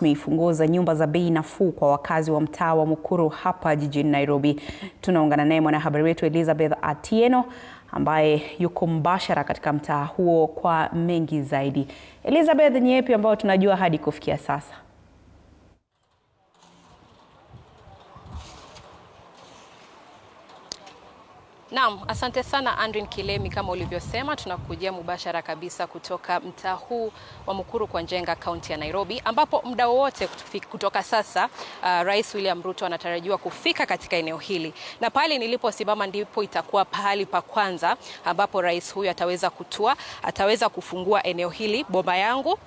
Funguo za nyumba za bei nafuu kwa wakazi wa mtaa wa Mukuru hapa jijini Nairobi. Tunaungana naye mwanahabari wetu Elizabeth Atieno ambaye yuko mbashara katika mtaa huo kwa mengi zaidi. Elizabeth, ni yapi ambayo tunajua hadi kufikia sasa? Naam, asante sana Andrin Kilemi, kama ulivyosema tunakujia mubashara kabisa kutoka mtaa huu wa Mukuru kwa Njenga, kaunti ya Nairobi, ambapo muda wote kutoka sasa Rais William Ruto anatarajiwa kufika katika eneo hili. Na pale niliposimama ndipo itakuwa pahali pa kwanza ambapo rais huyu ataweza kufungua eneo hili, boma yangu,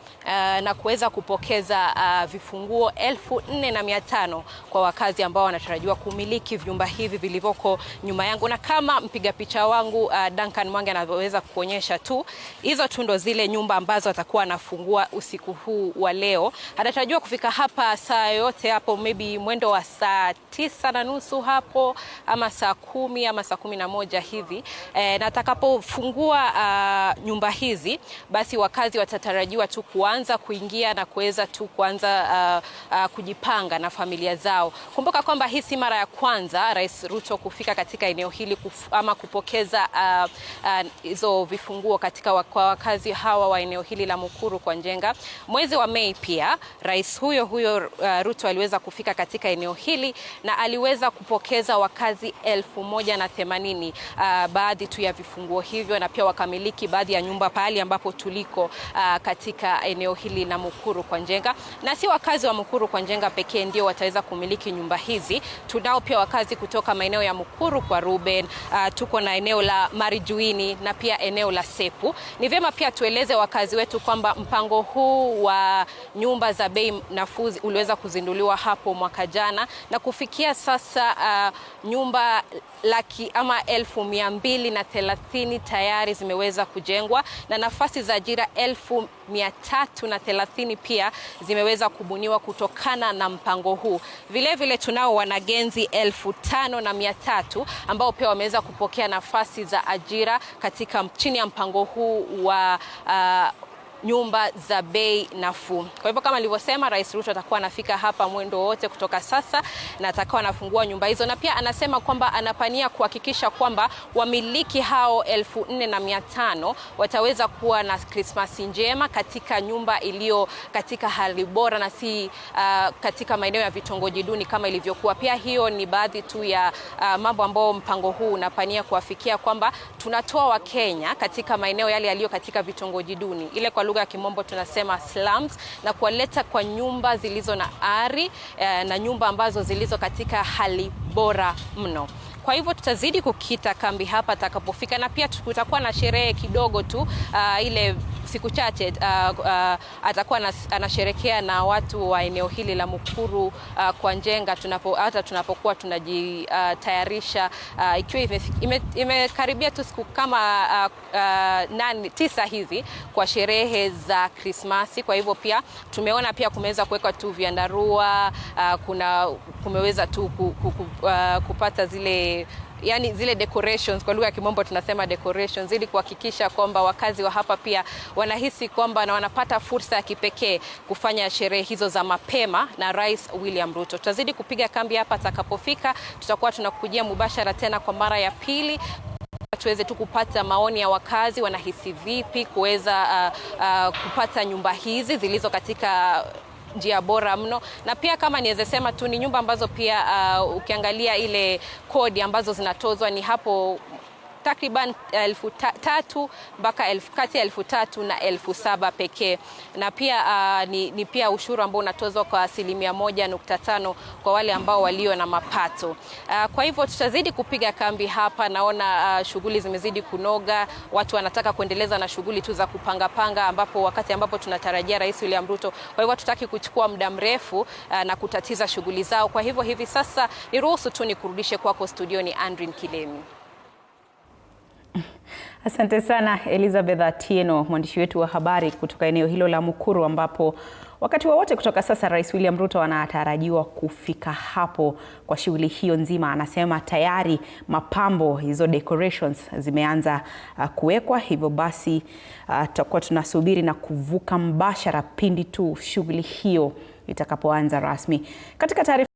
na kuweza kupokeza vifunguo 4,500 kwa wakazi ambao wanatarajiwa kumiliki vyumba hivi vilivyoko nyuma yangu. Na kama mpiga picha wangu Duncan Mwangi anavyoweza kuonyesha tu, hizo tu ndo zile nyumba ambazo atakuwa anafungua usiku huu wa leo. Anatarajiwa kufika hapa saa yote hapo, maybe mwendo wa saa 9:30 hapo, ama saa 10 ama saa 11 hivi. Na atakapofungua nyumba hizi, basi wakazi watatarajiwa tu kuanza kuingia na kuweza tu kuanza kujipanga na familia zao. Kumbuka kwamba hii si mara ya kwanza Rais Ruto kufika katika eneo hili ama kupokeza hizo vifunguo kwa wakazi hawa wa eneo hili la Mukuru kwa Njenga. Mwezi wa Mei pia rais huyo Ruto aliweza kufika katika eneo hili na aliweza kupokeza wakazi 1,080 baadhi tu ya vifunguo hivyo, na pia wakamiliki baadhi ya nyumba pahali ambapo tuliko katika eneo hili la Mukuru kwa Njenga. Na si wakazi wa Mukuru kwa Njenga pekee ndio wataweza kumiliki nyumba hizi. Tunao pia wakazi kutoka maeneo ya Mukuru kwa Ruben, tuko na eneo la Marijuini na pia eneo la Sepu. Ni vyema pia tueleze wakazi wetu kwamba mpango huu wa nyumba za bei nafuu uliweza kuzinduliwa hapo mwaka jana, na kufikia sasa nyumba 1,230 tayari zimeweza kujengwa, na nafasi za ajira 1,330 pia zimeweza kubuniwa kutokana na mpango huu. Vile vile tunao wanagenzi 5,300 ambao pia wameweza kupokea nafasi za ajira katika chini ya mpango huu wa nyumba za bei nafuu. Kwa hivyo kama nilivyosema, Rais Ruto atakuwa anafika hapa mwendo wote kutoka sasa, na atakuwa anafungua nyumba hizo, na pia anasema kwamba anapania kuhakikisha kwamba wamiliki hao 4,500 wataweza kuwa na Krismasi njema katika nyumba iliyo katika hali bora, na si katika maeneo ya vitongoji duni kama ilivyokuwa. Pia hiyo ni baadhi tu ya mambo ambao mpango huu unapania kuafikia, kwamba tunatoa Wakenya katika maeneo yale yaliyo katika vitongoji duni, ile kwa lugha ya Kimombo tunasema slums, na kuwaleta kwa nyumba zilizo na ari na nyumba ambazo zilizo katika hali bora mno. Kwa hivyo tutazidi kukita kambi hapa atakapofika, na pia tutakuwa na sherehe kidogo tu ile siku chache atakuwa anasherekea na watu wa eneo hili la Mukuru kwa Njenga tunapokuwa tunajitayarisha, ikiwa imekaribia tu siku kama 9 hivi kwa sherehe za Krismasi. Kwa hivyo pia tumeona pia kumeweza kuwekwa tu viandarua, kumeweza tu kupata zile decorations, kwa lugha ya Kimombo tunasema decorations, ili kuhakikisha kwamba wakazi wa hapa pia wanahisi kwamba na wanapata fursa ya kipekee kufanya sherehe hizo za mapema na Rais William Ruto. Tutazidi kupiga kambi hapa atakapofika. Tutakuwa tunakujia mubashara tena kwa mara ya pili, tuweze tu kupata maoni ya wakazi, wanahisi vipi kuweza kupata nyumba hizi zilizo katika njia bora mno. Na pia kama niweze sema tu, ni nyumba ambazo pia ukiangalia ile kodi ambazo zinatozwa ni hapo takriban 3,000 mpaka kati ya 3,000 na 7,000 pekee. Na pia ni pia ushuru ambao unatozwa kwa 1.5% kwa wale ambao walio na mapato. Kwa hivyo tutazidi kupiga kambi hapa. Naona shughuli zimezidi kunoga, watu wanataka kuendeleza na shughuli tu za kupanga wakati ambapo tunatarajia Rais William Ruto. Kwa hivyo tutaki kuchukua muda mrefu na kutatiza shughuli zao. Kwa hivyo hivi sasa niruhusu tu nikurudishe kwako studioni Andrin Kilemi. Asante sana Elizabeth Atieno, mwandishi wetu wa habari kutoka eneo hilo la Mukuru ambapo Wakati wowote kutoka sasa, Rais William Ruto anatarajiwa kufika hapo kwa shughuli hiyo nzima. Anasema tayari mapambo, hizo decorations zimeanza kuwekwa, hivyo basi tutakuwa tunasubiri na kuvuka mbashara pindi tu shughuli hiyo itakapoanza rasmi. Katika taarifa